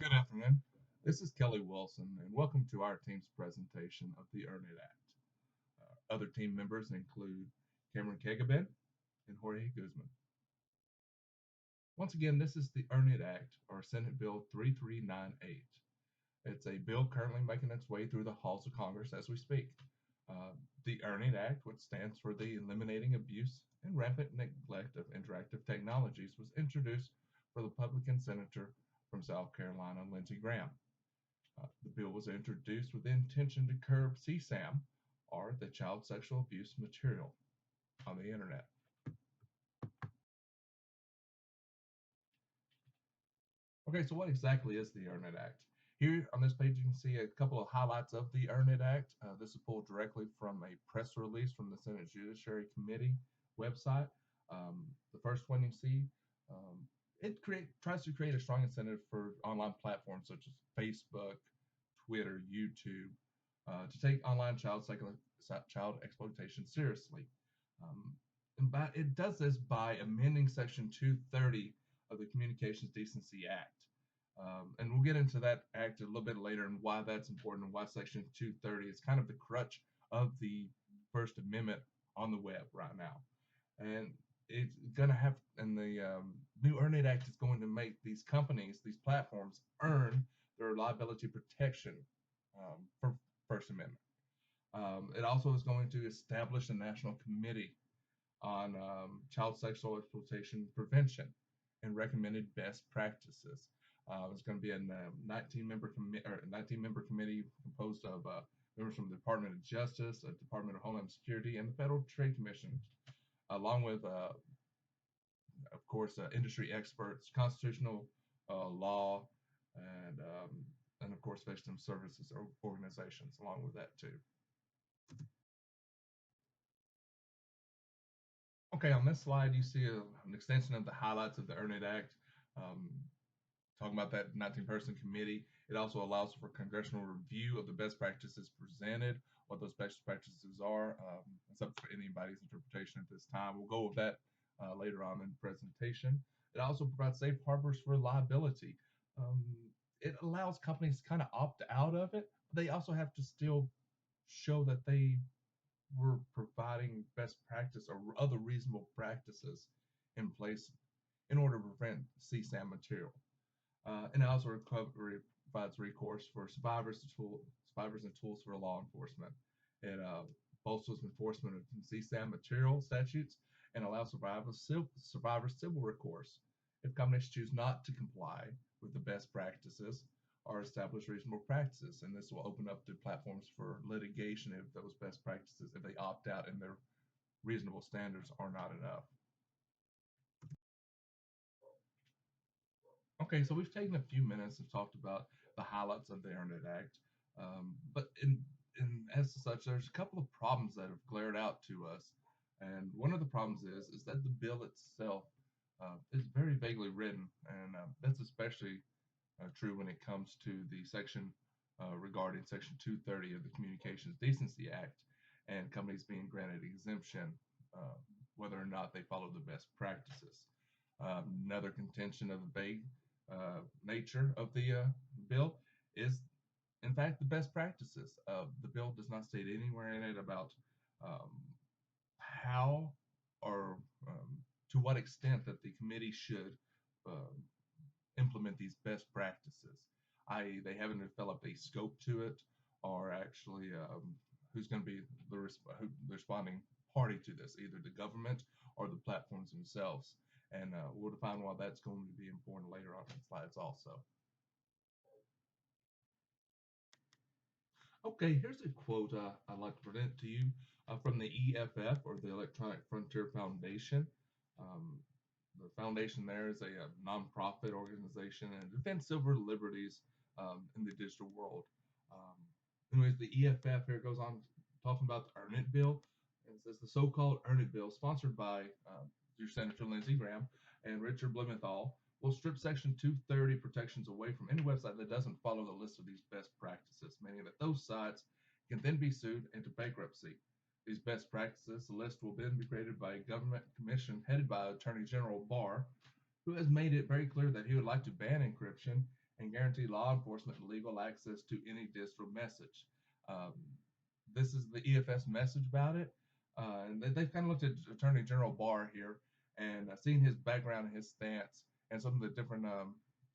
Good afternoon. This is Kelly Wilson, and welcome to our team's presentation of the Earn It Act. Other team members include Cameron Kegabin and Jorge Guzman. Once again, this is the Earn It Act, or Senate Bill 3398. It's a bill currently making its way through the halls of Congress as we speak. The Earn It Act, which stands for the Eliminating Abuse and Rampant Neglect of Interactive Technologies, was introduced for the Republican Senator from South Carolina, Lindsey Graham. The bill was introduced with the intention to curb CSAM, or the child sexual abuse material, on the internet. Okay, so what exactly is the Earn It Act? Here on this page, you can see a couple of highlights of the Earn It Act. This is pulled directly from a press release from the Senate Judiciary Committee website. The first one you see, um, tries to create a strong incentive for online platforms such as Facebook, Twitter, YouTube, to take online child exploitation seriously. Um, it does this by amending Section 230 of the Communications Decency Act. And we'll get into that act a little bit later and why that's important and why Section 230 is kind of the crutch of the First Amendment on the web right now. And it's going to have, and the new Earn It Act is going to make these companies, these platforms, earn their liability protection for First Amendment. It also is going to establish a national committee on child sexual exploitation prevention and recommended best practices. It's going to be a 19-member committee composed of members from the Department of Justice, the Department of Homeland Security, and the Federal Trade Commission, along with, of course, industry experts, constitutional law, and and of course, victim services organizations along with that too. Okay, on this slide, you see an extension of the highlights of the Earn It Act. Um, Talking about that 19-person committee, it also allows for congressional review of the best practices presented, what those best practices are. It's up for anybody's interpretation at this time. We'll go with that later on in the presentation. It also provides safe harbors for liability. Um, it allows companies to kind of opt out of it, but they also have to still show that they were providing best practice or other reasonable practices in place in order to prevent CSAM material. And it also provides recourse for survivors and tools for law enforcement. It bolsters enforcement of CSAM material statutes and allows survivors civil recourse if companies choose not to comply with the best practices or establish reasonable practices. And this will open up the platforms for litigation if those best practices, if they opt out and their reasonable standards are not enough. Okay, so we've taken a few minutes and talked about the highlights of the Earn It Act, but in as such, there's a couple of problems that have glared out to us, and one of the problems is that the bill itself is very vaguely written, and that's especially true when it comes to the section regarding Section 230 of the Communications Decency Act and companies being granted exemption uh, whether or not they follow the best practices. Another contention of the vague nature of the bill is, in fact, the best practices. The bill does not state anywhere in it about um, how or to what extent that the committee should uh, implement these best practices, i.e., they haven't developed a scope to it or actually who's going to be the responding party to this, either the government or the platforms themselves. And we'll define why that's going to be important later on in slides also. Okay, here's a quote I'd like to present to you from the EFF, or the Electronic Frontier Foundation. Um, the foundation there is a nonprofit organization and defends civil liberties in the digital world. Um, Anyways, the EFF here goes on talking about the Earn It Bill. And it says the so-called Earn It Bill, sponsored by your Senator Lindsey Graham and Richard Blumenthal, will strip Section 230 protections away from any website that doesn't follow the list of these best practices, meaning that those sites can then be sued into bankruptcy. These best practices, the list will then be created by a government commission headed by Attorney General Barr, who has made it very clear that he would like to ban encryption and guarantee law enforcement legal access to any digital message. Um, this is the EFS message about it. And they've kind of looked at Attorney General Barr here and seen his background and his stance and some of the different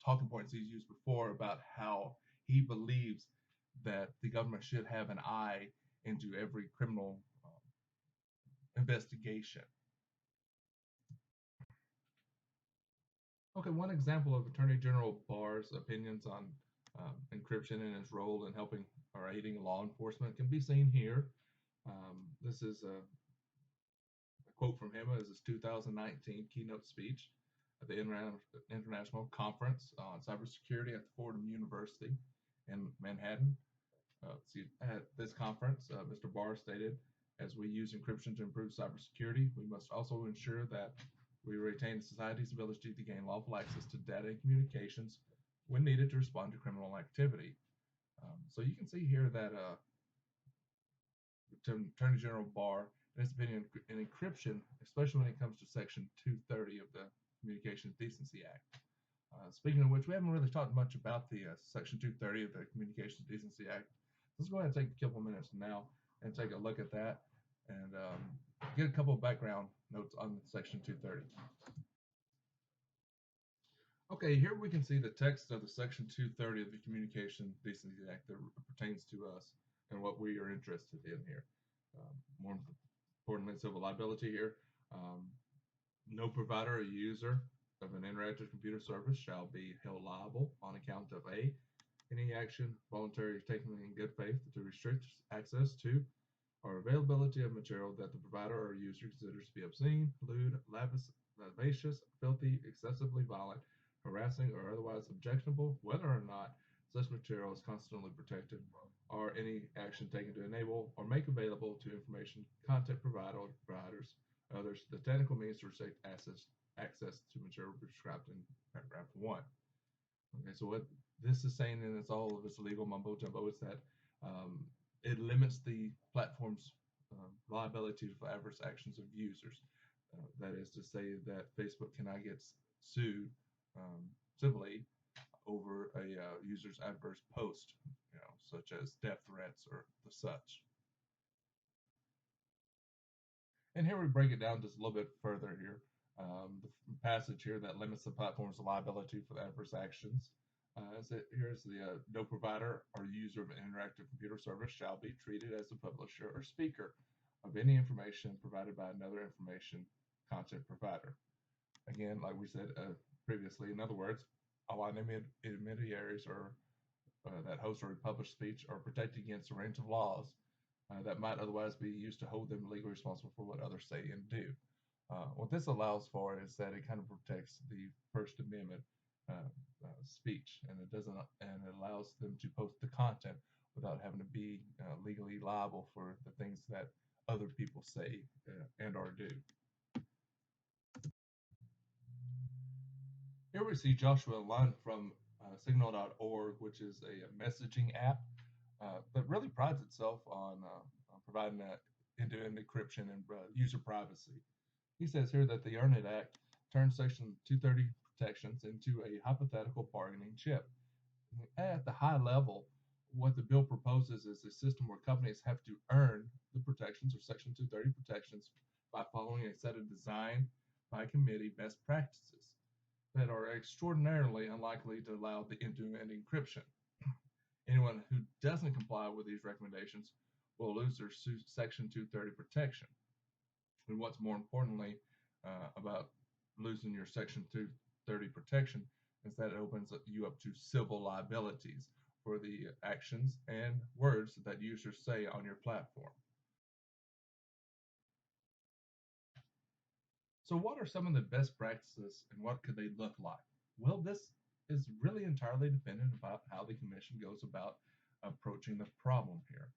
talking points he's used before about how he believes that the government should have an eye into every criminal investigation. Okay, one example of Attorney General Barr's opinions on encryption and his role in helping or aiding law enforcement can be seen here. This is a quote from him as his 2019 keynote speech at the International Conference on Cybersecurity at the Fordham University in Manhattan. At this conference, Mr. Barr stated, as we use encryption to improve cybersecurity, we must also ensure that we retain society's ability to gain lawful access to data and communications when needed to respond to criminal activity. So you can see here that Attorney General Barr, in his opinion, in encryption, especially when it comes to Section 230 of the Communications Decency Act. Speaking of which, we haven't really talked much about the Section 230 of the Communications Decency Act. Let's go ahead and take a couple minutes now and take a look at that and get a couple of background notes on Section 230. Okay, here we can see the text of the Section 230 of the Communication Decency Act that pertains to us and what we are interested in here. More importantly, civil liability here. No provider or user of an interactive computer service shall be held liable on account of any action voluntarily taken in good faith to restrict access to or availability of material that the provider or user considers to be obscene, lewd, lascivious, filthy, excessively violent, harassing, or otherwise objectionable, whether or not such material is constitutionally protected, or any action taken to enable or make available to information content providers, others, the technical means to restrict access to material prescribed in paragraph 1. Okay, so what this is saying, and it's all of its legal mumbo jumbo, is that it limits the platform's liability for adverse actions of users. That is to say that Facebook cannot get sued civilly over a user's adverse post, such as death threats or the such. And here we break it down just a little bit further here. The passage here that limits the platform's liability for the adverse actions. Here's the no provider or user of an interactive computer service shall be treated as the publisher or speaker of any information provided by another information content provider. Again, like we said previously, in other words, all intermediaries or that host or publish speech are protected against a range of laws that might otherwise be used to hold them legally responsible for what others say and do. What this allows for is that it kind of protects the First Amendment speech, and it allows them to post the content without having to be legally liable for the things that other people say and or do. Here we see Joshua Lund from Signal.org, which is a messaging app that really prides itself on providing end-to-end encryption and user privacy. He says here that the EARN IT Act turns Section 230 protections into a hypothetical bargaining chip. At the high level, what the bill proposes is a system where companies have to earn the protections or Section 230 protections by following a set of designed by committee best practices that are extraordinarily unlikely to allow the end-to-end encryption. Anyone who doesn't comply with these recommendations will lose their Section 230 protection. And what's more importantly about losing your Section 230 protection is that it opens you up to civil liabilities for the actions and words that users say on your platform. So what are some of the best practices and what could they look like? Well, this is really entirely dependent about how the commission goes about approaching the problem here.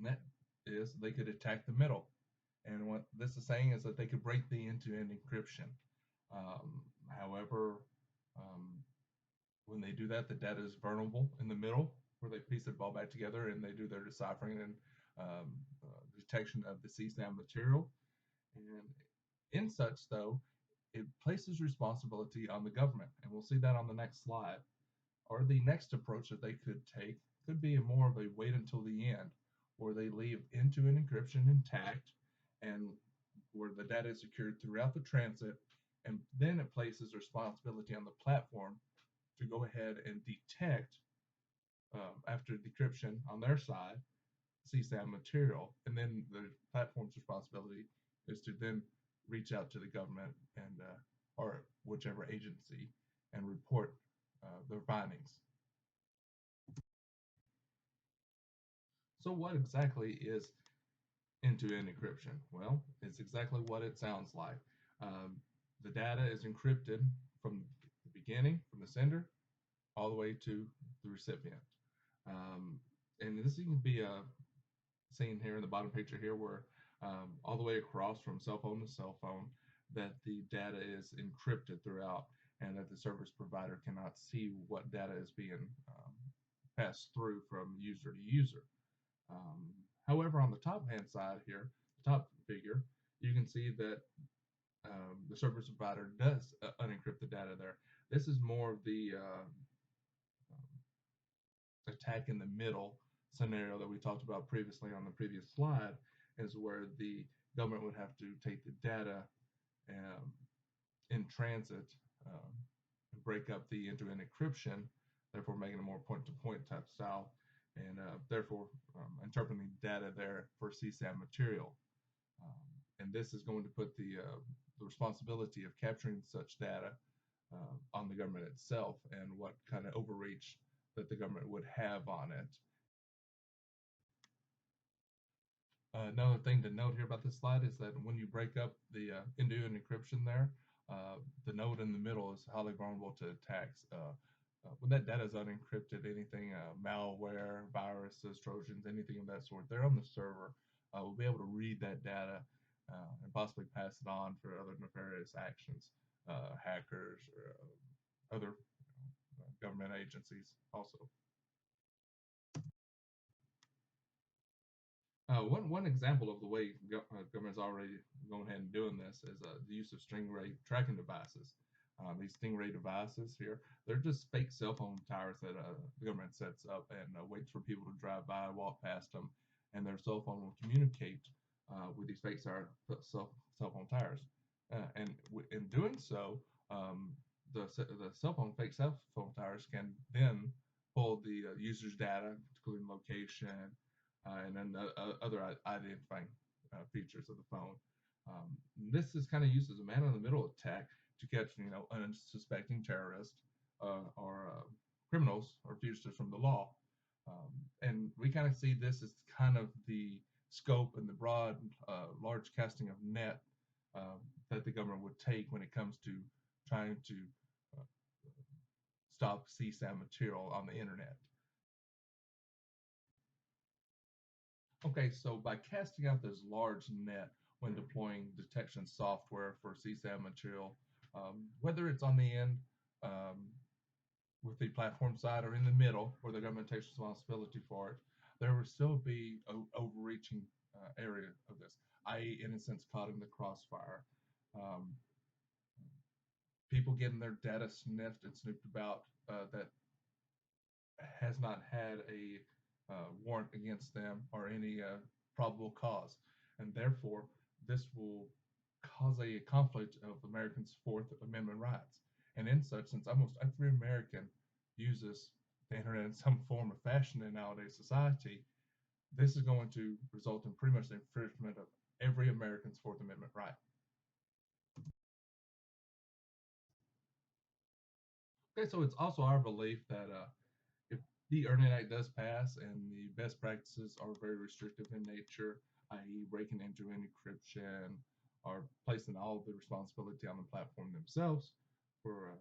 That is, they could attack the middle. And what this is saying is that they could break the end-to-end encryption. However, when they do that, the data is vulnerable in the middle, where they piece it all back together and they do their deciphering and detection of the CSAM material. And in such, though, it places responsibility on the government, and we'll see that on the next slide. Or the next approach that they could take could be more of a wait until the end, where they leave end-to-end encryption intact and where the data is secured throughout the transit, and then it places responsibility on the platform to go ahead and detect after decryption on their side CSAM material, and then the platform's responsibility is to then reach out to the government and or whichever agency and report their findings. So, what exactly is end-to-end encryption? Well, it's exactly what it sounds like. Um, the data is encrypted from the beginning, from the sender, all the way to the recipient. And this can be seen here in the bottom picture here, where all the way across from cell phone to cell phone, that the data is encrypted throughout, and that the service provider cannot see what data is being passed through from user to user. Um, However, on the top hand side here, the top figure, you can see that the service provider does unencrypt the data there. This is more of the attack in the middle scenario that we talked about previously on the previous slide, is where the government would have to take the data um, in transit and break up the end-to-end encryption, therefore making a more point-to-point type style, and therefore interpreting data there for CSAM material. And this is going to put the responsibility of capturing such data on the government itself, and what kind of overreach that the government would have on it. Another thing to note here about this slide is that when you break up the end-to-end encryption there, the node in the middle is highly vulnerable to attacks. When that data is unencrypted, anything malware, viruses, trojans, anything of that sort, they're on the server. Will be able to read that data and possibly pass it on for other nefarious actions, hackers or other government agencies also. One example of the way government's already going ahead and doing this is the use of stingray tracking devices. These stingray devices here, they're just fake cell phone towers that the government sets up and waits for people to drive by, walk past them, and their cell phone will communicate with these fake cell phone towers. And in doing so, the cell phone fake cell phone towers can then pull the user's data, including location, and then other identifying features of the phone. This is kind of used as a man-in-the-middle attack to catch, unsuspecting terrorists or criminals or fugitives from the law. And we kind of see this as kind of the scope and the broad, large casting of net that the government would take when it comes to trying to uh, stop CSAM material on the internet. Okay, so by casting out this large net when deploying detection software for CSAM material, whether it's on the end with the platform side or in the middle where the government takes responsibility for it, there will still be an overreaching area of this, i.e., innocents caught in the crossfire. Um, People getting their data sniffed and snooped about that has not had a warrant against them or any probable cause. And therefore, this will cause a conflict of Americans' Fourth Amendment rights. And in such, since almost every American uses the internet in some form or fashion in nowadays society, this is going to result in pretty much the infringement of every American's Fourth Amendment right. Okay, so it's also our belief that if the Internet Act does pass and the best practices are very restrictive in nature, i.e., breaking into encryption or placing all of the responsibility on the platform themselves for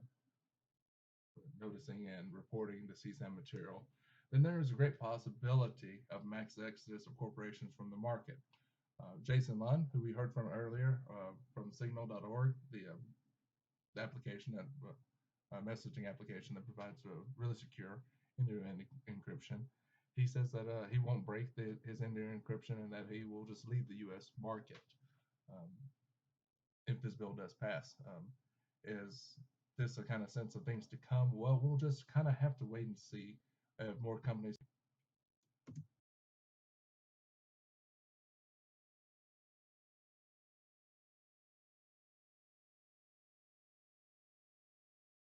noticing and reporting the CSAM material, then there is a great possibility of mass exodus of corporations from the market. Jason Lunn, who we heard from earlier from signal.org, the application that messaging application that provides a really secure end-to-end encryption. He says that he won't break his end-to-end encryption and that he will just leave the U.S. market. Um, if this bill does pass. Is this a kind of sense of things to come? Well, we'll just kind of have to wait and see if more companies